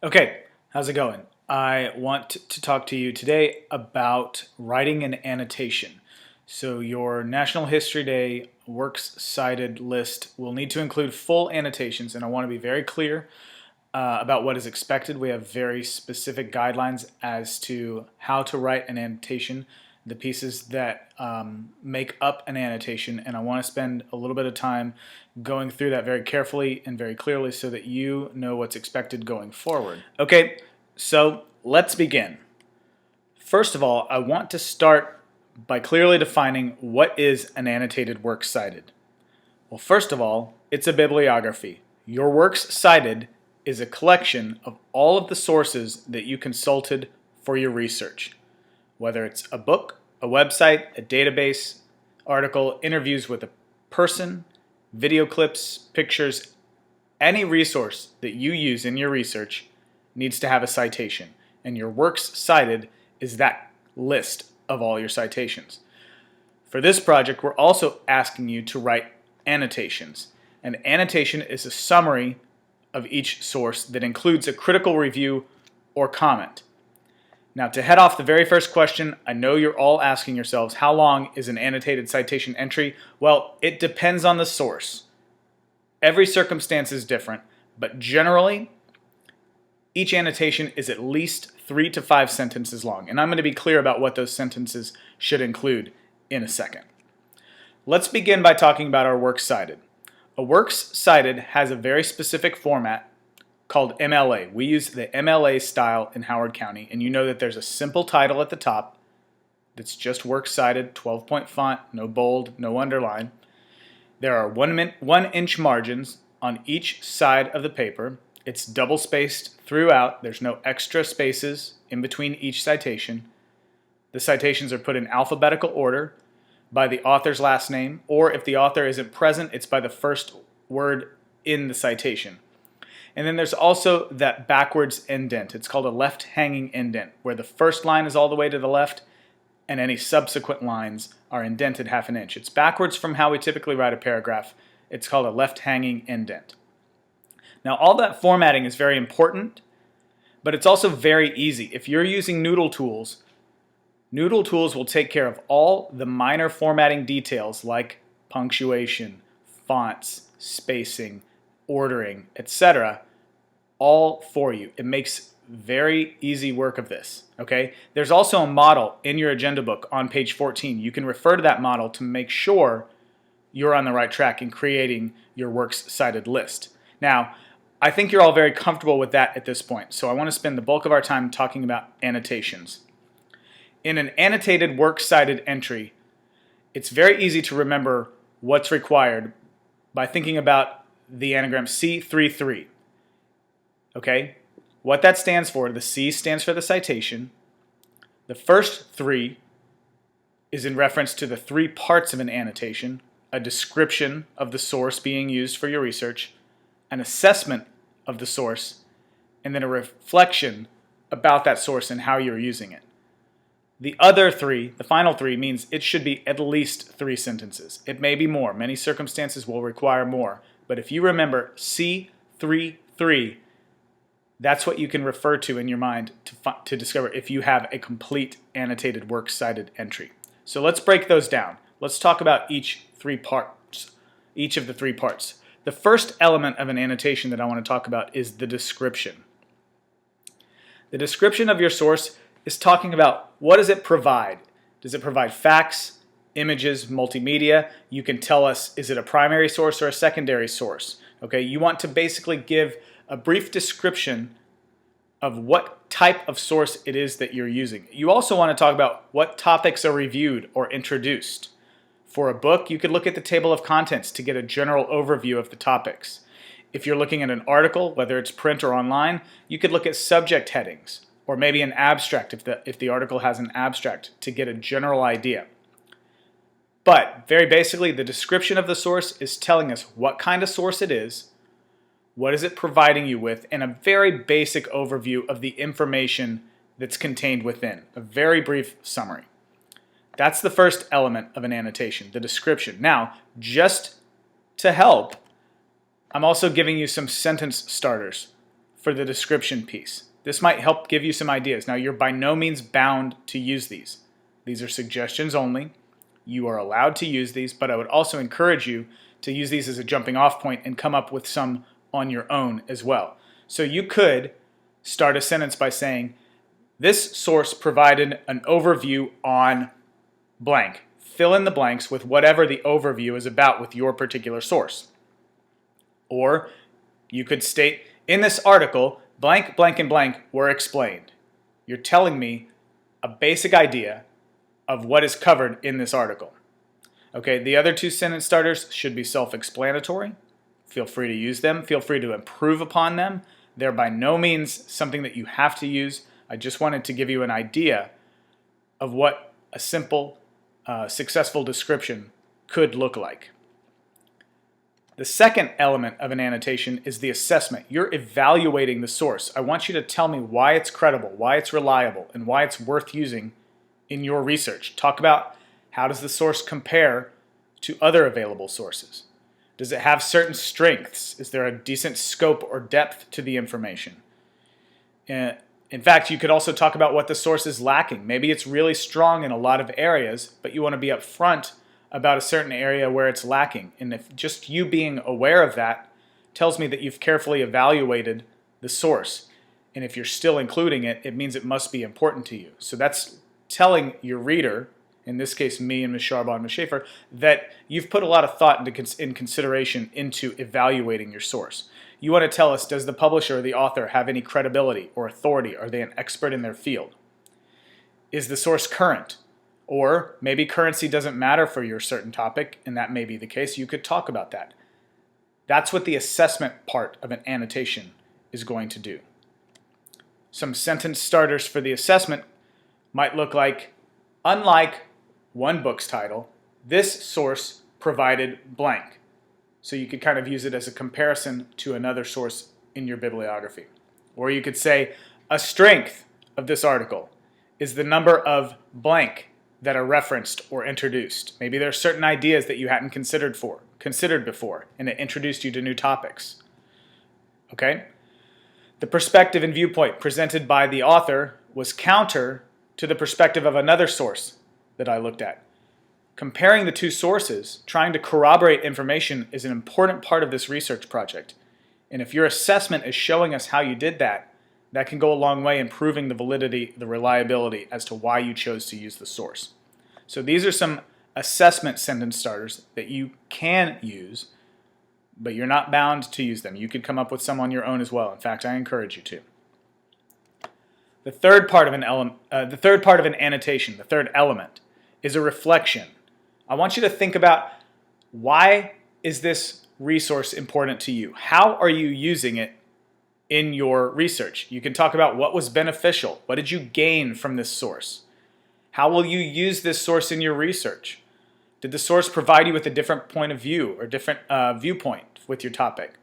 Okay, how's it going? I want to talk to you today about writing an annotation. So your National History Day works cited list will need to include full annotations, and I want to be very clear about what is expected. We have very specific guidelines as to how to write an annotation, the pieces that make up an annotation, and I want to spend a little bit of time going through that very carefully and very clearly so that you know what's expected going forward. Okay, so let's begin. First of all, I want to start by clearly defining what is an annotated works cited. Well, first of all, it's a bibliography. Your works cited is a collection of all of the sources that you consulted for your research, whether it's a book, a website, a database, article, interviews with a person, video clips, pictures, any resource that you use in your research needs to have a citation, and your works cited is that list of all your citations. For this project, we're also asking you to write annotations. An annotation is a summary of each source that includes a critical review or comment. Now, to head off the very first question, I know you're all asking yourselves, how long is an annotated citation entry? Well, it depends on the source. Every circumstance is different, but generally, each annotation is at least 3 to 5 sentences long, and I'm going to be clear about what those sentences should include in a second. Let's begin by talking about our works cited. A works cited has a very specific format called MLA. We use the MLA style in Howard County, and you know that there's a simple title at the top that's just works cited, 12-point font, no bold, no underline. There are 1 inch margins on each side of the paper. It's double spaced throughout. There's no extra spaces in between each citation. The citations are put in alphabetical order by the author's last name, or if the author isn't present, it's by the first word in the citation. And then there's also that backwards indent. It's called a left hanging indent, where the first line is all the way to the left and any subsequent lines are indented 1/2 inch. It's backwards from how we typically write a paragraph. It's called a left hanging indent. Now, all that formatting is very important, but it's also very easy. If you're using Noodle Tools, Noodle Tools will take care of all the minor formatting details like punctuation, fonts, spacing, ordering, etc., all for you. It makes very easy work of this, okay? There's also a model in your agenda book on page 14. You can refer to that model to make sure you're on the right track in creating your works cited list. Now, I think you're all very comfortable with that at this point, so I want to spend the bulk of our time talking about annotations. In an annotated works cited entry, it's very easy to remember what's required by thinking about the anagram C33. Okay? What that stands for, the C stands for the citation. The first 3 is in reference to the 3 parts of an annotation: a description of the source being used for your research, an assessment of the source, and then a reflection about that source and how you're using it. The other 3, the final 3, means it should be at least 3 sentences. It may be more. Many circumstances will require more. But if you remember C33, that's what you can refer to in your mind to discover if you have a complete annotated works cited entry. So let's break those down. Let's talk about each of the 3 parts. The first element of an annotation that I want to talk about is the description. The description of your source is talking about what does it provide. Does it provide facts, images, multimedia? You can tell us, is it a primary source or a secondary source? Okay, you want to basically give a brief description of what type of source it is that you're using. You also want to talk about what topics are reviewed or introduced. For a book, you could look at the table of contents to get a general overview of the topics. If you're looking at an article, whether it's print or online, you could look at subject headings, or maybe an abstract if the article has an abstract, to get a general idea. But very basically, the description of the source is telling us what kind of source it is, what is it providing you with, and a very basic overview of the information that's contained within, a very brief summary. That's the first element of an annotation, the description. Now, just to help, I'm also giving you some sentence starters for the description piece. This might help give you some ideas. Now, you're by no means bound to use these. These are suggestions only. You are allowed to use these, but I would also encourage you to use these as a jumping off point and come up with some on your own as well. So you could start a sentence by saying, this source provided an overview on blank. Fill in the blanks with whatever the overview is about with your particular source. Or you could state, in this article, blank, blank, and blank were explained. You're telling me a basic idea of what is covered in this article. Okay, the other two sentence starters should be self-explanatory. Feel free to use them. Feel free to improve upon them. They're by no means something that you have to use. I just wanted to give you an idea of what a simple, successful description could look like. The second element of an annotation is the assessment. You're evaluating the source. I want you to tell me why it's credible, why it's reliable, and why it's worth using in your research. Talk about how does the source compare to other available sources. Does it have certain strengths? Is there a decent scope or depth to the information? In fact, you could also talk about what the source is lacking. Maybe it's really strong in a lot of areas, but you want to be upfront about a certain area where it's lacking. And if just you being aware of that tells me that you've carefully evaluated the source. And if you're still including it, it means it must be important to you. So that's telling your reader, in this case me and Ms. Sharbaugh and Ms. Schaefer, that you've put a lot of thought in consideration into evaluating your source. You want to tell us, does the publisher or the author have any credibility or authority? Are they an expert in their field? Is the source current? Or maybe currency doesn't matter for your certain topic, and that may be the case. You could talk about that. That's what the assessment part of an annotation is going to do. Some sentence starters for the assessment might look like, unlike one book's title, this source provided blank. So you could kind of use it as a comparison to another source in your bibliography. Or you could say, a strength of this article is the number of blank that are referenced or introduced. Maybe there are certain ideas that you hadn't considered before, and it introduced you to new topics. Okay? The perspective and viewpoint presented by the author was counter to the perspective of another source that I looked at. Comparing the two sources, trying to corroborate information, is an important part of this research project. And if your assessment is showing us how you did that, that can go a long way in proving the validity, the reliability as to why you chose to use the source. So these are some assessment sentence starters that you can use, but you're not bound to use them. You could come up with some on your own as well. In fact, I encourage you to. The third part of an annotation, the third element, is a reflection. I want you to think about, why is this resource important to you? How are you using it in your research? You can talk about what was beneficial. What did you gain from this source? How will you use this source in your research? Did the source provide you with a different point of view or different viewpoint with your topic?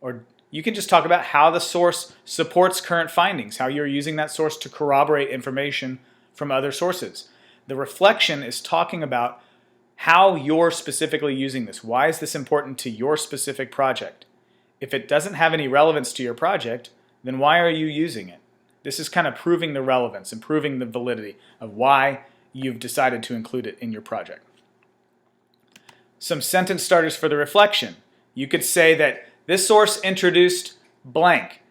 Or you can just talk about how the source supports current findings, how you're using that source to corroborate information from other sources. The reflection is talking about how you're specifically using this. Why is this important to your specific project? If it doesn't have any relevance to your project, then why are you using it? This is kind of proving the relevance and proving the validity of why you've decided to include it in your project. Some sentence starters for the reflection. You could say that this source introduced blank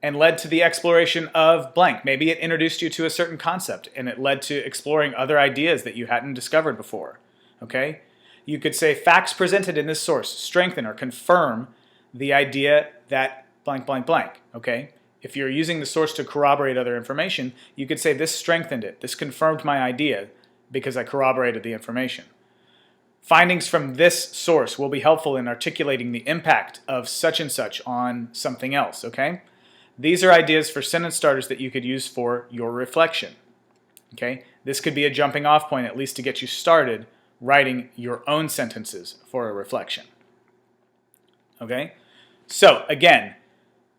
and led to the exploration of blank. Maybe it introduced you to a certain concept and it led to exploring other ideas that you hadn't discovered before. Okay? You could say facts presented in this source strengthen or confirm the idea that blank, blank, blank. Okay? If you're using the source to corroborate other information, you could say this strengthened it. This confirmed my idea because I corroborated the information. Findings from this source will be helpful in articulating the impact of such and such on something else. Okay? These are ideas for sentence starters that you could use for your reflection. Okay? This could be a jumping off point, at least to get you started writing your own sentences for a reflection. Okay? So, again,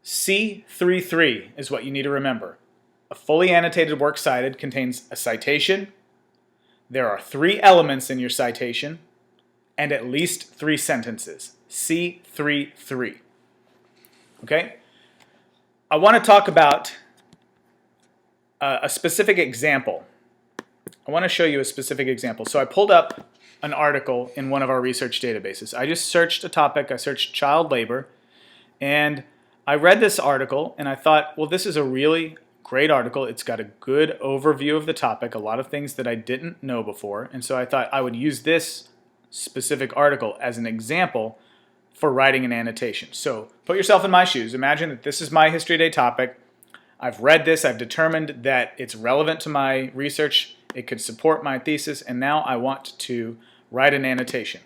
C33 is what you need to remember. A fully annotated works cited contains a citation, there are 3 elements in your citation, and at least 3 sentences. C33. Okay? I want to talk about a specific example. I want to show you a specific example. So I pulled up an article in one of our research databases. I just searched a topic. I searched child labor, and I read this article, and I thought, well, this is a really great article. It's got a good overview of the topic, a lot of things that I didn't know before, and so I thought I would use this specific article as an example for writing an annotation. So put yourself in my shoes. Imagine that this is my History Day topic. I've read this. I've determined that it's relevant to my research. It could support my thesis, and now I want to write an annotation.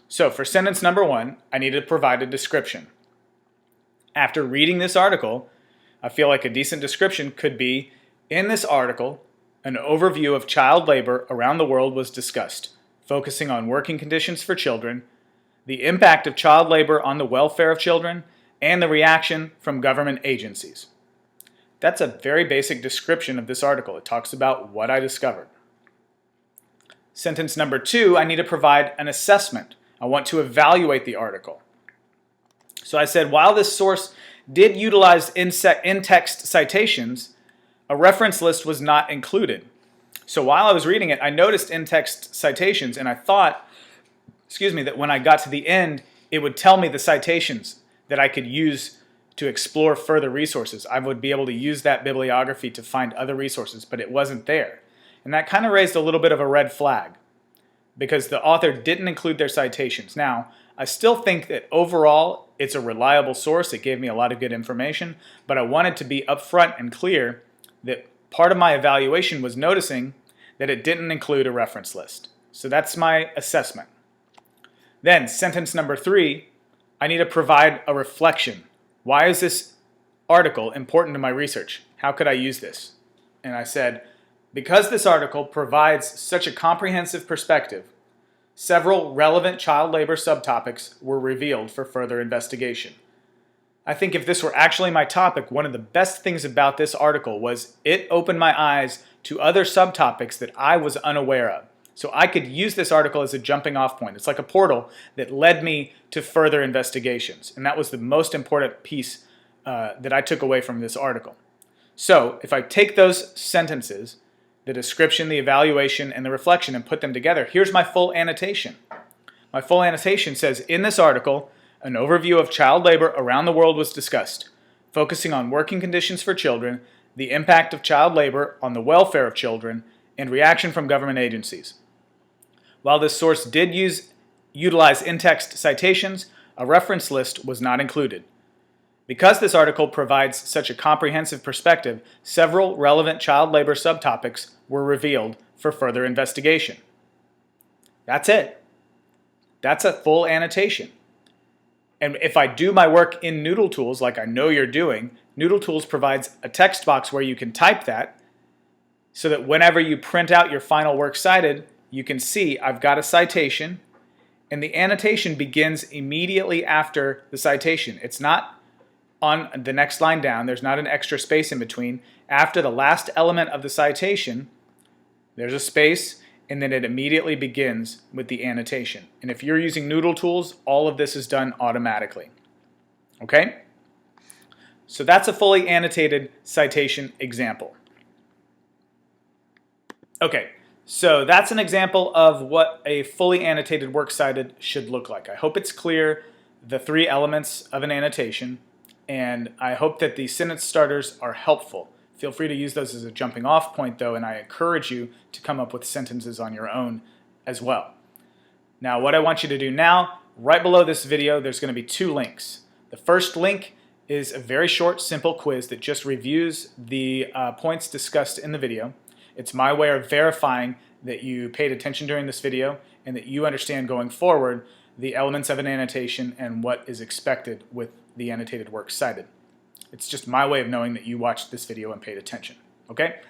So for sentence number 1, I need to provide a description. After reading this article, I feel like a decent description could be, in this article, an overview of child labor around the world was discussed, focusing on working conditions for children, the impact of child labor on the welfare of children, and the reaction from government agencies. That's a very basic description of this article. It talks about what I discovered. Sentence number 2, I need to provide an assessment. I want to evaluate the article. So I said, while this source did utilize in-text citations, a reference list was not included. So while I was reading it, I noticed in-text citations, and I thought, that when I got to the end, it would tell me the citations that I could use to explore further resources. I would be able to use that bibliography to find other resources, but it wasn't there. And that kind of raised a little bit of a red flag because the author didn't include their citations. Now, I still think that overall it's a reliable source. It gave me a lot of good information, but I wanted to be upfront and clear that part of my evaluation was noticing that it didn't include a reference list. So that's my assessment. Then, sentence number 3, I need to provide a reflection. Why is this article important to my research? How could I use this? And I said, because this article provides such a comprehensive perspective, several relevant child labor subtopics were revealed for further investigation. I think if this were actually my topic, one of the best things about this article was it opened my eyes to other subtopics that I was unaware of. So I could use this article as a jumping off point. It's like a portal that led me to further investigations. And that was the most important piece that I took away from this article. So if I take those sentences, the description, the evaluation, and the reflection, and put them together, here's my full annotation. My full annotation says, in this article, an overview of child labor around the world was discussed, focusing on working conditions for children, the impact of child labor on the welfare of children, and reaction from government agencies. While this source did utilize in-text citations, a reference list was not included. Because this article provides such a comprehensive perspective, several relevant child labor subtopics were revealed for further investigation. That's it. That's a full annotation. And if I do my work in Noodle Tools, like I know you're doing, Noodle Tools provides a text box where you can type that so that whenever you print out your final works cited, you can see I've got a citation, and the annotation begins immediately after the citation. It's not on the next line down. There's not an extra space in between. After the last element of the citation, there's a space, and then it immediately begins with the annotation. And if you're using Noodle Tools, all of this is done automatically. Okay? So that's a fully annotated citation example. Okay. So that's an example of what a fully annotated works cited should look like. I hope it's clear the 3 elements of an annotation, and I hope that the sentence starters are helpful. Feel free to use those as a jumping off point though, and I encourage you to come up with sentences on your own as well. Now what I want you to do now, right below this video, there's going to be 2 links. The first link is a very short, simple quiz that just reviews the points discussed in the video. It's my way of verifying that you paid attention during this video and that you understand going forward the elements of an annotation and what is expected with the annotated works cited. It's just my way of knowing that you watched this video and paid attention. Okay?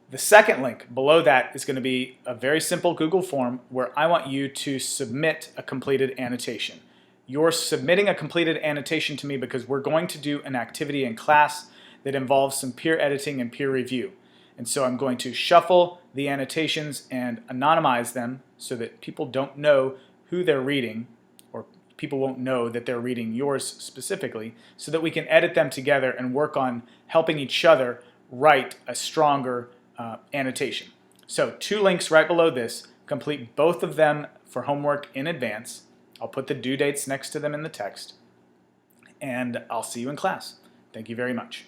The second link below that is going to be a very simple Google form where I want you to submit a completed annotation. You're submitting a completed annotation to me because we're going to do an activity in class that involves some peer editing and peer review. And so I'm going to shuffle the annotations and anonymize them so that people don't know who they're reading, or people won't know that they're reading yours specifically, so that we can edit them together and work on helping each other write a stronger annotation. So 2 links right below this. Complete both of them for homework in advance. I'll put the due dates next to them in the text. And I'll see you in class. Thank you very much.